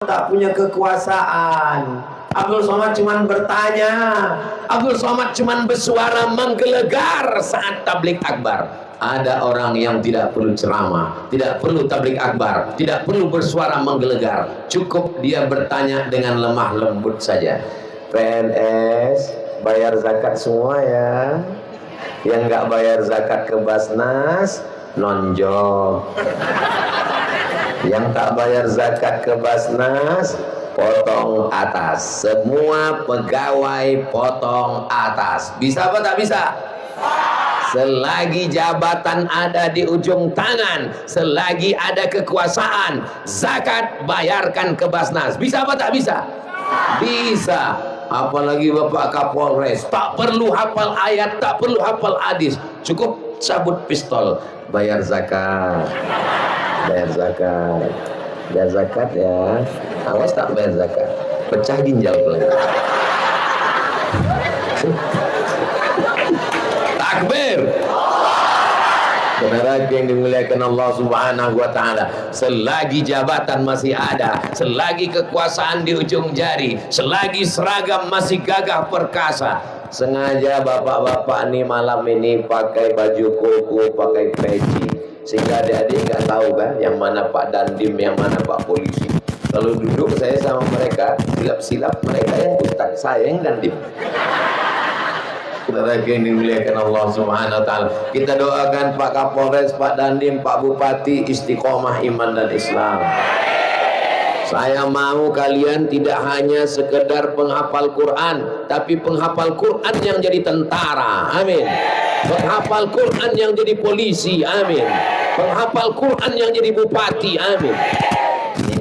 tak punya kekuasaan. Abdul Somad cuman bertanya, Abdul Somad cuman bersuara menggelegar saat tablik akbar. Ada orang yang tidak perlu ceramah, tidak perlu tablik akbar, tidak perlu bersuara menggelegar, cukup dia bertanya dengan lemah lembut saja. PNS bayar zakat semua ya, yang nggak bayar zakat ke Basnas nonjol, yang tak bayar zakat ke Basnas potong atas. Semua pegawai potong atas. Bisa apa tak bisa? Selagi jabatan ada di ujung tangan, selagi ada kekuasaan, zakat bayarkan ke Basnas. Bisa apa tak bisa? Bisa. Apalagi Bapak Kapolres, tak perlu hafal ayat, tak perlu hafal hadis, cukup cabut pistol, bayar zakat, bayar zakat, bayar zakat ya. Awas tak bayar zakat, pecah ginjal lagi. Takbir. Saudara yang dimuliakan Allah Subhanahu wa Ta'ala, selagi jabatan masih ada, selagi kekuasaan di ujung jari, selagi seragam masih gagah perkasa, sengaja bapak-bapak nih malam ini pakai baju koko, pakai peci, sehingga adik-adik nggak tahu kan yang mana Pak Dandim, yang mana Pak Polisi. Kalau duduk saya sama mereka, silap-silap mereka yang ustaz, saya yang Dandim. Saudara yang dimuliakan Allah Subhanahu wa Ta'ala, kita doakan Pak Kapolres, Pak Dandim, Pak Bupati istiqomah iman dan Islam. Saya mau kalian tidak hanya sekedar penghafal Quran, tapi penghafal Quran yang jadi tentara, amin. Penghafal Quran yang jadi polisi, amin. Penghafal Quran yang jadi bupati, amin.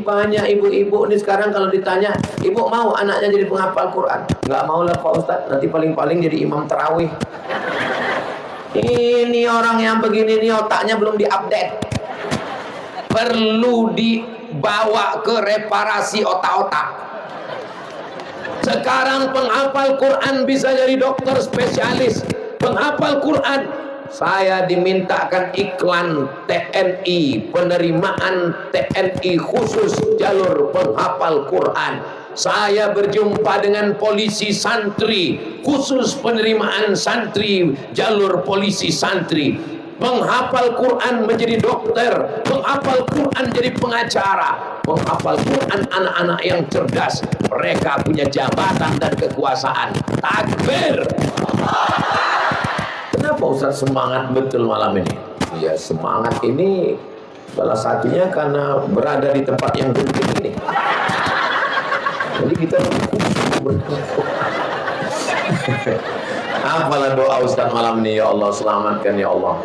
Banyak ibu-ibu ini sekarang kalau ditanya, ibu mau anaknya jadi penghafal Quran? Nggak mau lah Pak Ustadz, nanti paling-paling jadi imam tarawih. Ini orang yang begini nih otaknya belum diupdate, perlu dibawa ke reparasi otak-otak. Sekarang penghafal Quran bisa jadi dokter spesialis. Penghafal Quran, saya dimintakan iklan TNI, penerimaan TNI khusus jalur penghafal Quran. Saya berjumpa dengan polisi santri, khusus penerimaan santri, jalur polisi santri. Penghafal Quran menjadi dokter, penghafal Quran jadi pengacara, penghafal Quran anak-anak yang cerdas, mereka punya jabatan dan kekuasaan. Takbir. Kenapa Ustaz semangat betul malam ini? Ya semangat ini salah satunya karena berada di tempat yang genting ini. Jadi kita apalah doa Ustaz malam ini, ya Allah selamatkan ya Allah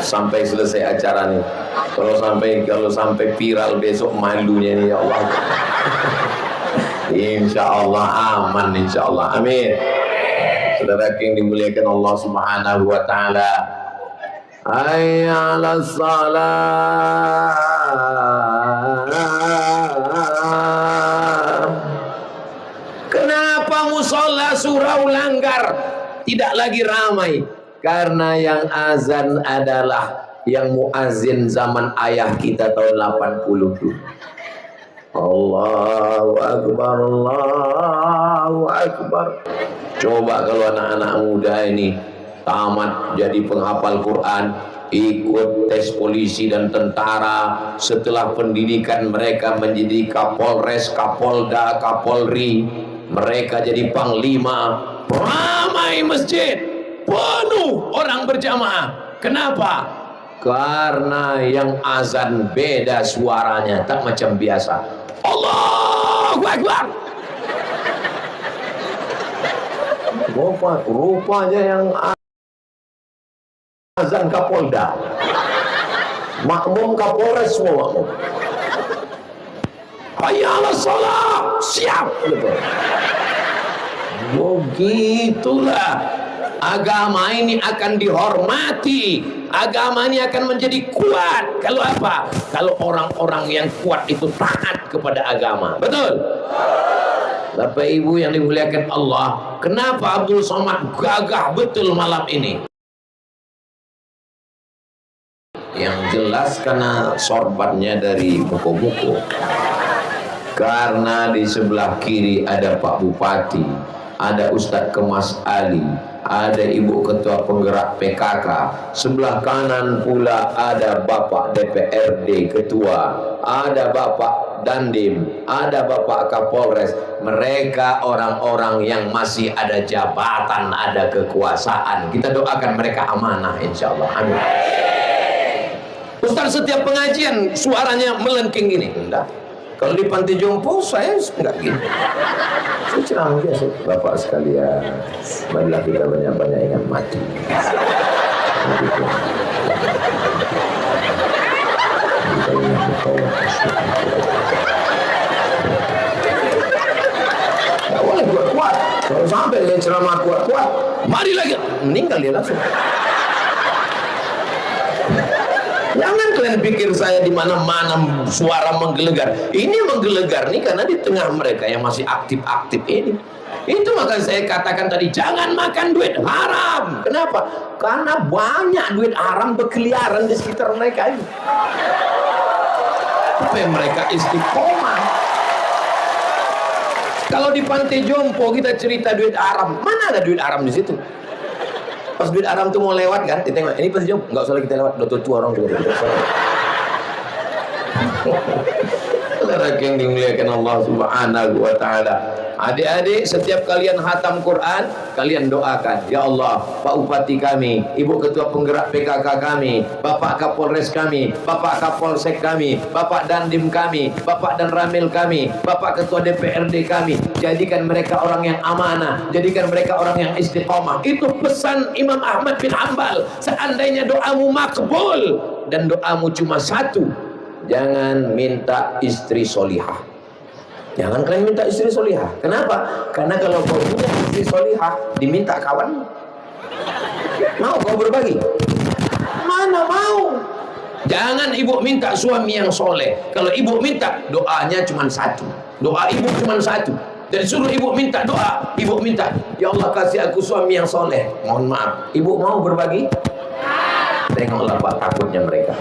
sampai selesai acara nih. Kalau sampai viral besok malunya nih ya Allah. Insya Allah aman, insya Allah, amin. Saudara yang dimuliakan Allah Subhanahu wa Ta'ala, hayya 'alas shalah. Kenapa musola surau Langgar tidak lagi ramai? Karena yang azan adalah yang muazin zaman ayah kita tahun 80. Allahu Akbar, Allahu Akbar. Coba kalau anak-anak muda ini tamat jadi penghafal Quran, ikut tes polisi dan tentara, setelah pendidikan mereka menjadi Kapolres, Kapolda, Kapolri, mereka jadi panglima, ramai masjid, penuh orang berjamaah. Kenapa? Karena yang azan beda suaranya, tak macam biasa. Allahu Akbar. Rupanya yang azan Kapolda, makmum Kapolres semua makmum. Hayya 'alas shalah, siap. Begitulah agama ini akan dihormati, agama ini akan menjadi kuat. Kalau apa? Kalau orang-orang yang kuat itu taat kepada agama. Betul? Bapak Ibu yang dimuliakan Allah, kenapa Abdul Somad gagah betul malam ini? Yang jelas karena sorbannya dari buku-buku. Karena di sebelah kiri ada Pak Bupati, ada Ustadz Kemas Ali, ada Ibu Ketua Penggerak PKK, sebelah kanan pula ada Bapak DPRD Ketua, ada Bapak Dandim, ada Bapak Kapolres. Mereka orang-orang yang masih ada jabatan, ada kekuasaan. Kita doakan mereka amanah insyaallah. Amin. Ustaz, setiap pengajian suaranya melengking gini. Enggak. Kalau di panti jompo saya enggak gini. Saya ceramah biasa. Bapak sekalian, marilah kita banyak-banyak ingat mati. Begitu. Enggak boleh kuat-kuat. Kalau sampai dia ceramah kuat-kuat, mari lagi meninggal dia langsung. Jangan kalian pikir saya di mana-mana suara menggelegar. Ini menggelegar nih karena di tengah mereka yang masih aktif-aktif ini. Itu maka saya katakan tadi, jangan makan duit haram. Kenapa? Karena banyak duit haram berkeliaran di sekitar mereka ini. Supaya mereka istiqomah. Kalau di pantai jompo kita cerita duit haram, mana ada duit haram di situ? Pas duit haram tuh mau lewat kan, ditengok, ini pasti jauh, nggak usah lagi kita lewat, udah tua orang juga. Saudara yang dimuliakan Allah Subhanahu wa Ta'ala, adik-adik, setiap kalian khatam Quran, kalian doakan, ya Allah, Pak Bupati kami, Ibu Ketua Penggerak PKK kami, Bapak Kapolres kami, Bapak Kapolsek kami, Bapak Dandim kami, Bapak dan Ramil kami, Bapak Ketua DPRD kami, jadikan mereka orang yang amanah, jadikan mereka orang yang istiqomah. Itu pesan Imam Ahmad bin Hanbal. Seandainya doamu makbul dan doamu cuma satu, jangan minta istri solihah. Jangan kalian minta istri solihah. Kenapa? Karena kalau kau punya istri solihah, diminta kawan, mau kau berbagi? Mana mau? Jangan ibu minta suami yang soleh. Kalau ibu minta, doanya cuma satu. Doa ibu cuma satu. Dan suruh ibu minta doa. Ibu minta, ya Allah kasih aku suami yang soleh. Mohon maaf, ibu mau berbagi? Tengoklah Pak, takutnya mereka.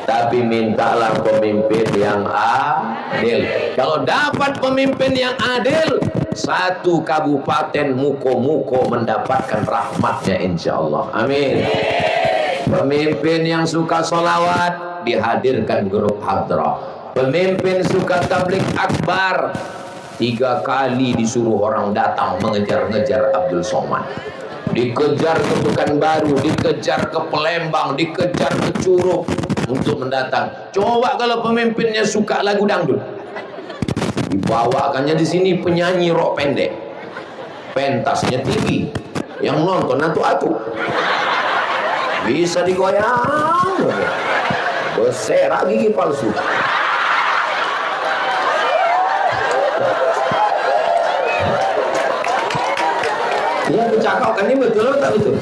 Tapi mintalah pemimpin yang adil. Kalau dapat pemimpin yang adil, satu kabupaten muko-muko mendapatkan rahmatnya insyaallah. Amin. Pemimpin yang suka sholawat dihadirkan grup hadrah. Pemimpin suka tabligh akbar, 3 kali disuruh orang datang mengejar-ngejar Abdul Somad. Dikejar ke Pekanbaru, dikejar ke Palembang, dikejar ke Curug untuk mendatang. Coba kalau pemimpinnya suka lagu dangdut, dibawakannya di sini penyanyi rok pendek, pentasnya tinggi, yang nonton atu-atu, bisa digoyang, berserak gigi palsu. Dia bercakap kan, ini betul atau tak betul?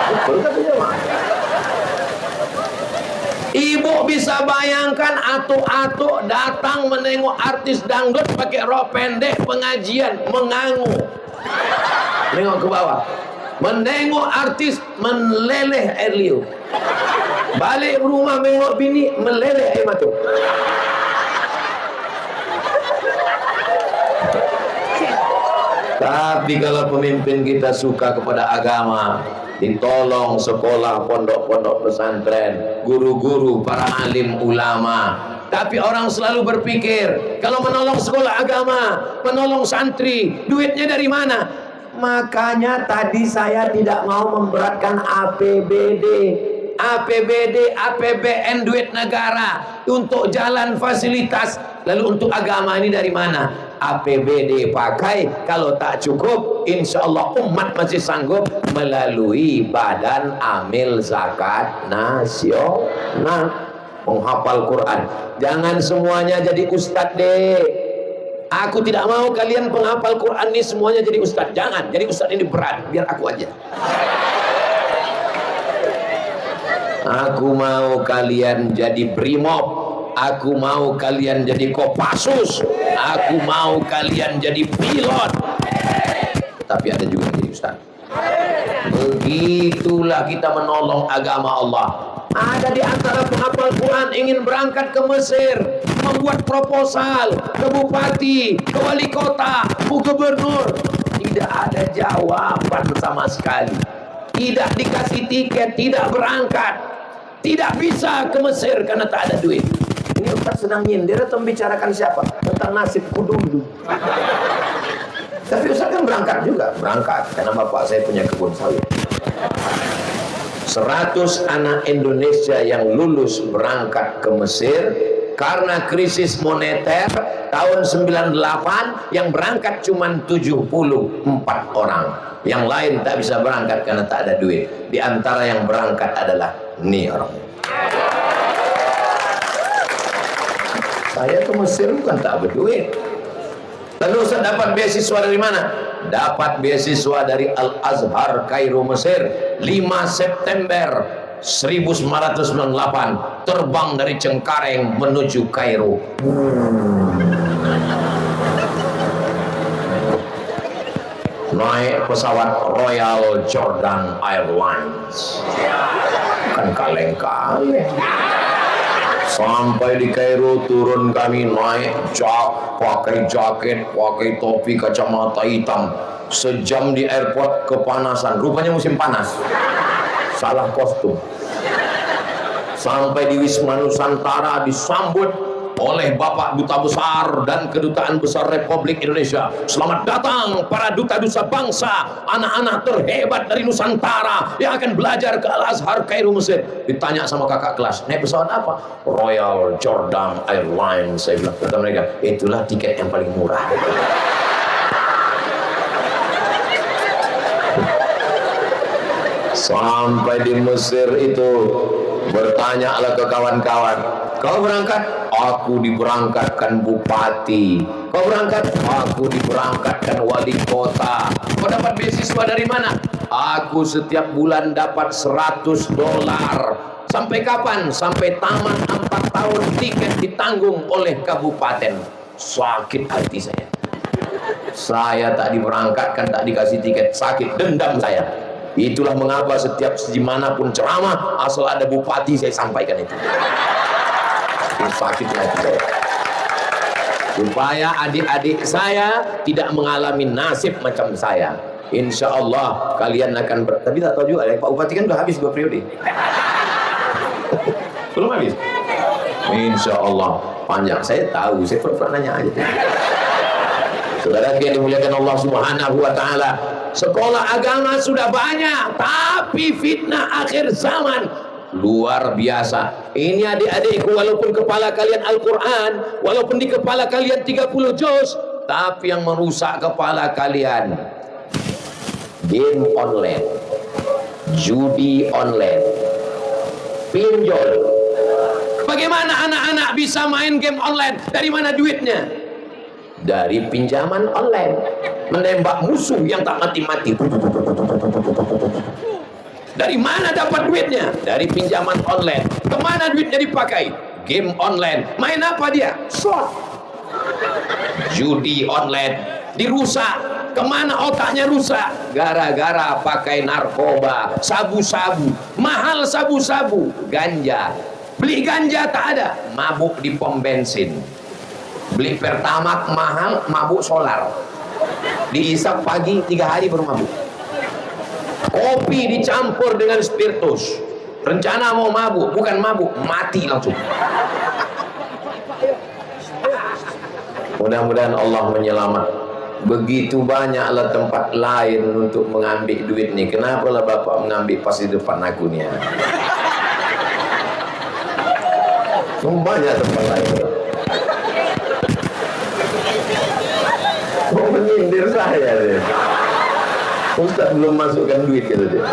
Betul tak jemaah? Ibu bisa bayangkan atuk-atuk datang menengok artis dangdut pakai rok pendek pengajian, mengangu, nengok ke bawah, menengok artis meleleh air liur, balik rumah menengok bini meleleh air mata. Tapi kalau pemimpin kita suka kepada agama, ditolong sekolah, pondok-pondok pesantren, guru-guru, para alim ulama. Tapi orang selalu berpikir, kalau menolong sekolah agama, menolong santri, duitnya dari mana? Makanya tadi saya tidak mau memberatkan APBD. APBD, APBN duit negara untuk jalan fasilitas. Lalu untuk agama ini dari mana? APBD pakai, kalau tak cukup insya Allah umat masih sanggup melalui Badan Amil Zakat Nasional, menghafal Quran. Jangan semuanya jadi ustadz deh. Aku tidak mau kalian penghafal Quran ini semuanya jadi ustadz. Jangan, jadi ustadz ini berat, biar aku aja. Aku mau kalian jadi brimob. Aku mau kalian jadi Kopassus. Aku mau kalian jadi pilot. Tapi ada juga jadi ustaz. Begitulah kita menolong agama Allah. Ada di antara penghafal Quran ingin berangkat ke Mesir, membuat proposal ke bupati, ke wali kota, ke gubernur. Tidak ada jawaban sama sekali. Tidak dikasih tiket, tidak berangkat. Tidak bisa ke Mesir karena tak ada duit. Ini Ustaz sedang nyindir atau membicarakan siapa? Tentang nasibku dulu. Tapi Ustaz kan berangkat juga. Berangkat, karena bapak saya punya kebun sawit. 100 anak Indonesia yang lulus berangkat ke Mesir. Karena krisis moneter tahun 98, yang berangkat cuma 74 orang. Yang lain tak bisa berangkat karena tak ada duit. Di antara yang berangkat adalah ini orang. Saya ke Mesir bukan tak berduit. Lalu Ustaz dapat beasiswa dari mana? Dapat beasiswa dari Al-Azhar Kairo Mesir. 5 September 1998 terbang dari Cengkareng menuju Kairo. Naik pesawat Royal Jordan Airlines. Kan kaleng-kaleng. Sampai di Kairo, turun kami naik pakai jaket, pakai topi, kacamata hitam. Sejam di airport kepanasan. Rupanya musim panas. Salah kostum. Sampai di Wisma Nusantara disambut oleh Bapak Duta Besar dan Kedutaan Besar Republik Indonesia. Selamat datang para duta-duta bangsa, anak-anak terhebat dari Nusantara yang akan belajar ke Al-Azhar Kairo Mesir. Ditanya sama kakak kelas, naik pesawat apa? Royal Jordan Airlines. Saya bilang, kata mereka, itulah tiket yang paling murah. Sampai di Mesir itu bertanyalah ke kawan-kawan, kau berangkat? Aku diberangkatkan bupati. Kau berangkat? Aku diberangkatkan wali kota. Kau dapat beasiswa dari mana? Aku setiap bulan dapat $100. Sampai kapan? Sampai tamat 4 tahun, tiket ditanggung oleh kabupaten. Sakit hati saya. Saya tak diberangkatkan, tak dikasih tiket, sakit, dendam saya. Itulah mengapa setiap dimanapun ceramah, asal ada bupati saya sampaikan itu. Ini sakitnya hati saya. Supaya adik-adik saya tidak mengalami nasib macam saya. Insya Allah kalian akan tapi tak tahu juga, Pak Bupati kan sudah habis 2 periode. Belum habis. Insya Allah panjang. Saya tahu, saya pernah nanya aja. Saudara yang dimuliakan Allah Subhanahu wa Ta'ala, sekolah agama sudah banyak, tapi fitnah akhir zaman luar biasa. Ini adik-adikku, walaupun kepala kalian Al-Quran, walaupun di kepala kalian 30 juz, tapi yang merusak kepala kalian game online, judi online, pinjol. Bagaimana anak-anak bisa main game online? Dari mana duitnya? Dari pinjaman online. Menembak musuh yang tak mati-mati. Dari mana dapat duitnya? Dari pinjaman online. Kemana duitnya dipakai? Game online. Main apa dia? Slot. Judi online. Dirusak. Kemana otaknya rusak? Gara-gara pakai narkoba, sabu-sabu. Mahal sabu-sabu. Ganja. Beli ganja tak ada. Mabuk di pom bensin. Beli Pertamax mahal, mabuk solar. Diisap pagi, 3 hari baru mabuk. Kopi dicampur dengan spiritus. Rencana mau mabuk, bukan mabuk, mati langsung. Mudah-mudahan Allah menyelamat. Begitu banyaklah tempat lain untuk mengambil duit nih. Kenapa lah Bapak mengambil pas di depan aku nih? Banyak tempat lain. Mau menyindir saya deh. Ustaz belum masukkan duit gitu deh.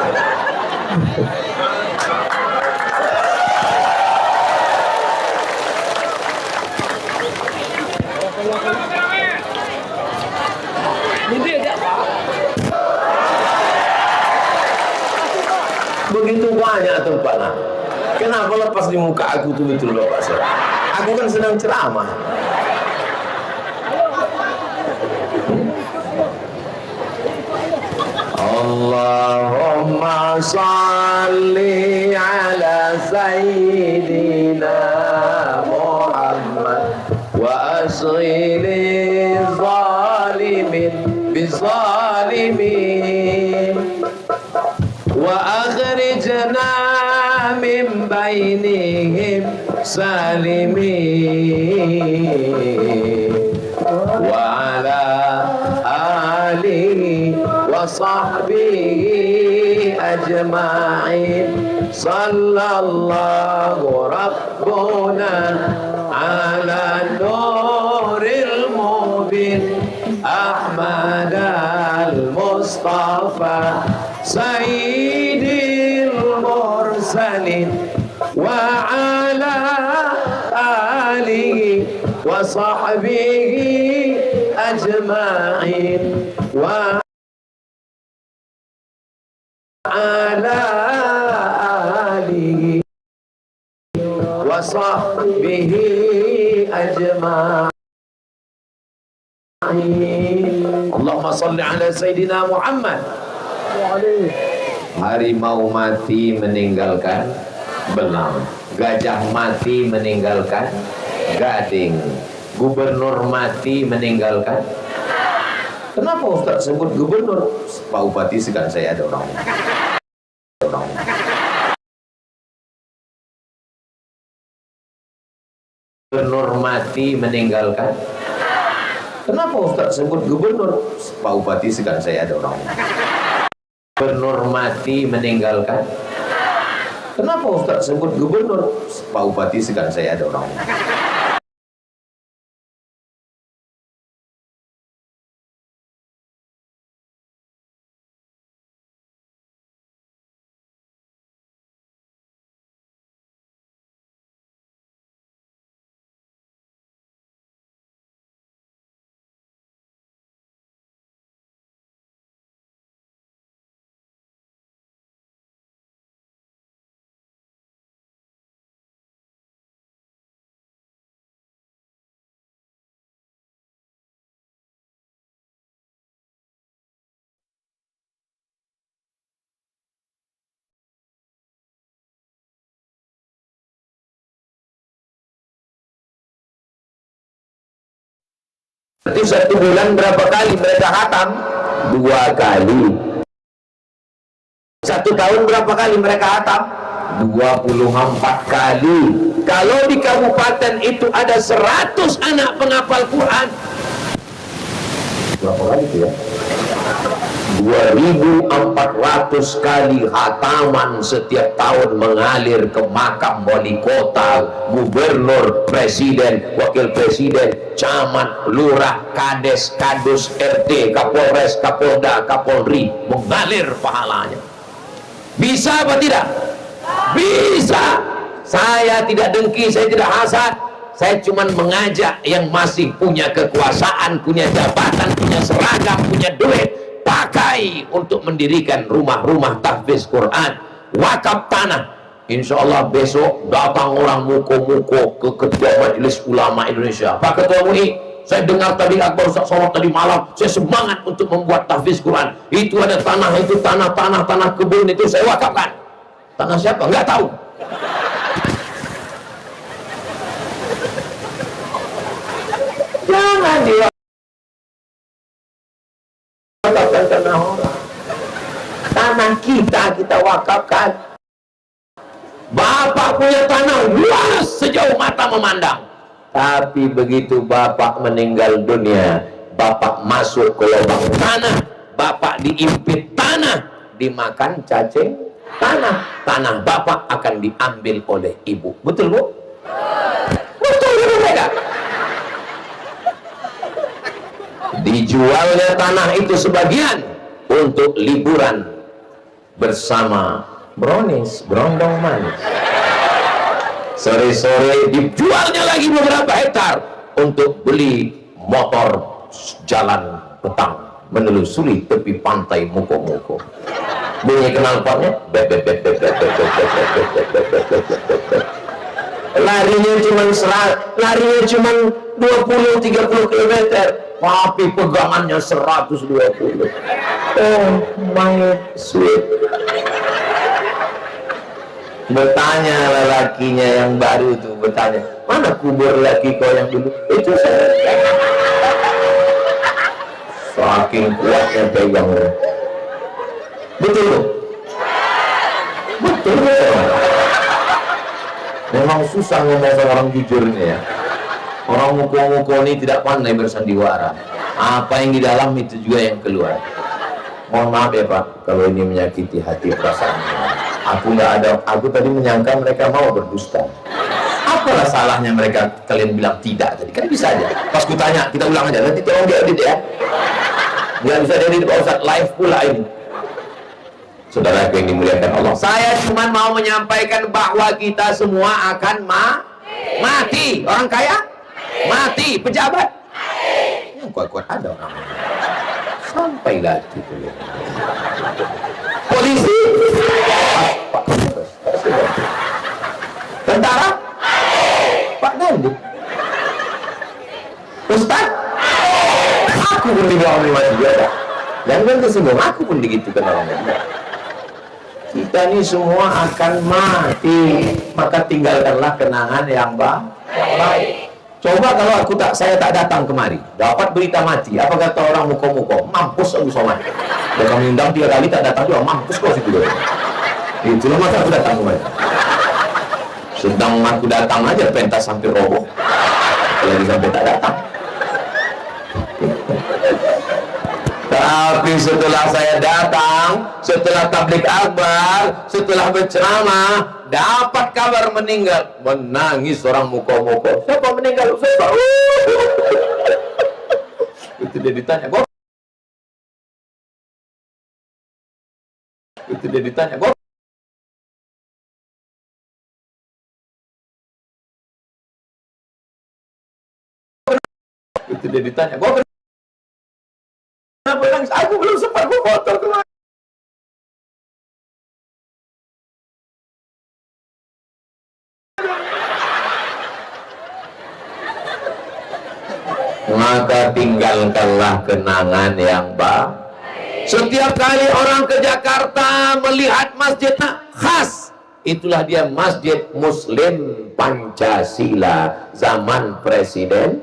Begitu banyak tempatnya. Kenapa lepas di muka aku tuh betul Bapak saya? Aku kan sedang ceramah. Allahumma salli ala sayyidina Muhammad wa asghili zalimin bizalimin wa akhrijna min bainihim salimin wa ala alihi wa sahbihi ajma'in sallallahu rabbuna ala nuril mubin Ahmad al-Mustafa sayyidil mursalin wa ala alihi wa sahbihi ajma'in wa ala alihi wa sahbihi ajma'in. Allahumma salli ala Sayyidina Muhammad. Harimau mati meninggalkan belang, gajah mati meninggalkan gading, gubernur mati meninggalkan. Kenapa Ustaz sebut gubernur? Pak Bupati sekarang saya ada orang. Gubernur mati meninggalkan. Kenapa Ustaz sebut gubernur? Pak Bupati sekarang saya ada orang. Gubernur mati meninggalkan. Kenapa Ustaz sebut gubernur? Pak Bupati sekarang saya ada orang. Berarti satu bulan berapa kali mereka khatam? 2 kali. Satu tahun berapa kali mereka khatam? 24 kali. Kalau di kabupaten itu ada 100 anak penghafal Quran, berapa kali itu ya? 2400 kali khataman setiap tahun mengalir ke makam wali kota, gubernur, presiden, wakil presiden, camat, lurah, kades, kadus, RT, kapolres, kapolda, kapolri, mengalir pahalanya. Bisa apa tidak? Bisa. Saya tidak dengki, saya tidak hasad. Saya cuma mengajak yang masih punya kekuasaan, punya jabatan, punya seragam, punya duit, pakai untuk mendirikan rumah-rumah tahfiz Quran, wakaf tanah. Insya Allah besok datang orang muko-muko ke Ketua Majelis Ulama Indonesia. Pak Ketua MUI, saya dengar tadi Akbar Ustaz sholat tadi malam, saya semangat untuk membuat tahfiz Quran. Itu ada tanah, itu tanah kebun itu saya wakafkan. Tanah siapa? Nggak tahu. Jangan diwakafkan tanah orang. Tanah kita wakafkan. Bapak punya tanah luas sejauh mata memandang. Tapi begitu Bapak meninggal dunia, Bapak masuk ke lubang tanah, Bapak diimpit tanah, dimakan cacing tanah. Tanah Bapak akan diambil oleh ibu. Betul, Bu? Betul, Bu, mereka. Dijualnya tanah itu sebagian untuk liburan bersama brownies, berondong manis. Sore-sore dijualnya lagi beberapa hektar untuk beli motor jalan petang menelusuri tepi pantai muko-muko. Bunyi knalpotnya larinya cuman 20-30 km, tapi pegangannya 120. Oh my sweet. Bertanya lelakinya yang baru itu, bertanya, mana kubur laki kau yang dulu? Itu saya. Saking kuatnya pegang. Betul. Betul. Memang susah ngomong sama orang jujur ini ya. Orang muka-muka ini tidak pandai bersandiwara. Apa yang di dalam itu juga yang keluar. Mohon maaf ya Pak, kalau ini menyakiti hati perasaan. Aku tadi menyangka mereka mau berdusta. Apalah salahnya mereka, kalian bilang tidak tadi? Kan bisa aja. Pas kutanya, kita ulang aja. Nanti tolong diedit ya. Biar bisa diedit Pak Ustaz, live pula ini. Saudara yang dimuliakan Allah, saya cuma mau menyampaikan bahwa kita semua akan mati. Orang kaya mati, pejabat yang kuat-kuat ada orang sampai mati. Polisi, tentara, Pak Nandi, Ustaz, aku pun dibilang mati juga. Jangan tersinggung, aku pun digitukan orang lain. Kita ini semua akan mati, maka tinggalkanlah kenangan yang baik. Coba kalau saya tak datang kemari, dapat berita mati, apa kata orang muka-muka? Mampus aku somad. Dan kami undang 3 kali tak datang juga, mampus kau situ. Itulah maka aku datang kemari. Sedang aku datang aja pentas sampai roboh, lagi sampai tak datang. Tapi setelah saya datang, setelah tablik akbar, setelah berceramah, dapat kabar meninggal, menangis orang muka-muka. Siapa meninggal? Siapa? Itu dia ditanya. Itu dia ditanya. Itu dia ditanya. Kenapa nangis? Aku belum sempat foto kemarin. Maka tinggalkanlah kenangan yang baik. Setiap kali orang ke Jakarta melihat masjid khas, itulah dia Masjid Muslim Pancasila zaman Presiden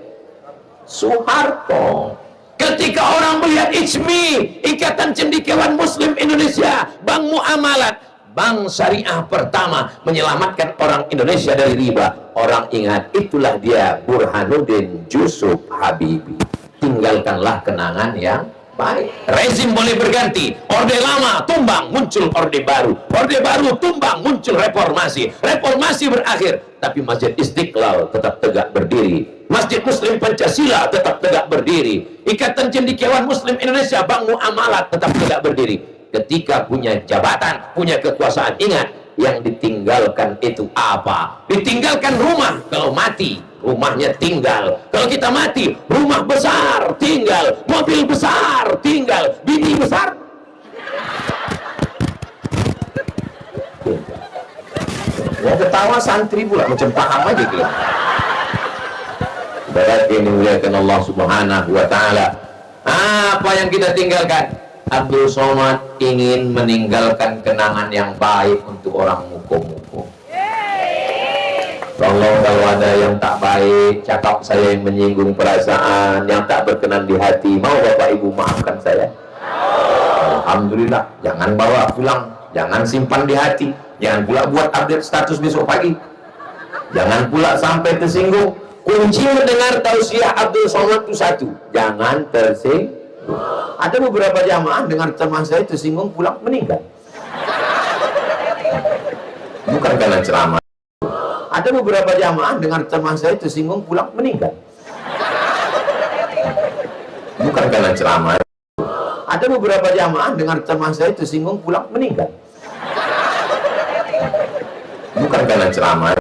Soeharto. Ketika orang melihat ICMI, Ikatan Cendekiawan Muslim Indonesia, Bank Muamalat, bank syariah pertama menyelamatkan orang Indonesia dari riba, orang ingat itulah dia Burhanuddin Yusuf Habibie. Tinggalkanlah kenangan yang baik. Rezim boleh berganti, orde lama tumbang, muncul orde baru, orde baru tumbang, muncul reformasi, reformasi berakhir, tapi Masjid Istiqlal tetap tegak berdiri. Masjid Muslim Pancasila tetap tegak berdiri. Ikatan Cendekiawan Muslim Indonesia, Bank Muamalat tetap tegak berdiri. Ketika punya jabatan, punya kekuasaan, ingat yang ditinggalkan itu apa? Ditinggalkan rumah. Kalau mati, rumahnya tinggal. Kalau kita mati, rumah besar tinggal, mobil besar tinggal, bini besar tinggal. Yang ketawa santri pula, macam paham aja gitu. Berarti dimuliakan Allah Subhanahu wa Ta'ala. Apa yang kita tinggalkan? Abdul Somad ingin meninggalkan kenangan yang baik untuk orang muko-muko. Tolong kalau ada yang tak baik, cakap saya yang menyinggung perasaan, yang tak berkenan di hati, mau Bapak Ibu maafkan saya? Alhamdulillah. Jangan bawa pulang, jangan simpan di hati, jangan pula buat update status besok pagi, jangan pula sampai tersinggung. Kunci mendengar tausiah Abdul Somad itu satu, jangan tersinggung. Ada beberapa jamaah dengar ceramah saya tersinggung, pulang meninggal. Bukan karena ceramah. Ada beberapa jamaah dengar ceramah saya tersinggung, pulang meninggal. Bukan karena ceramah. Ada beberapa jamaah dengar ceramah saya tersinggung, pulang meninggal. Bukan karena ceramah.